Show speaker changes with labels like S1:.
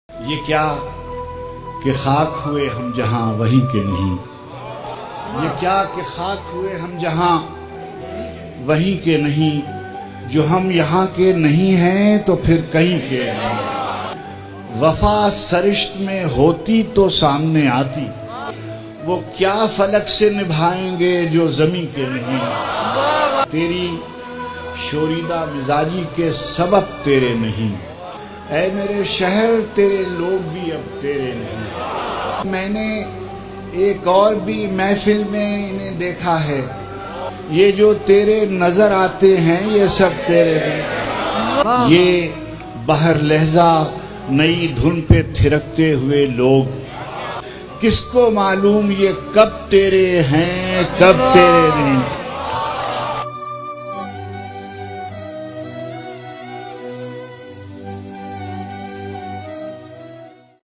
S1: یہ کیا کہ خاک ہوئے ہم جہاں وہیں کے نہیں، یہ کیا کہ خاک ہوئے ہم جہاں وہیں کے نہیں، جو ہم یہاں کے نہیں ہیں تو پھر کہیں کے نہیں۔ وفا سرشت میں ہوتی تو سامنے آتی، وہ کیا فلک سے نبھائیں گے جو زمیں کے نہیں۔ تیری شوریدہ مزاجی کے سبب تیرے نہیں، اے میرے شہر تیرے لوگ بھی اب تیرے نہیں۔ میں نے ایک اور بھی محفل میں انہیں دیکھا ہے، یہ جو تیرے نظر آتے ہیں یہ سب تیرے نہیں۔ یہ بہر لہجہ نئی دھن پہ تھرکتے ہوئے لوگ، کس کو معلوم یہ کب تیرے ہیں کب تیرے نہیں۔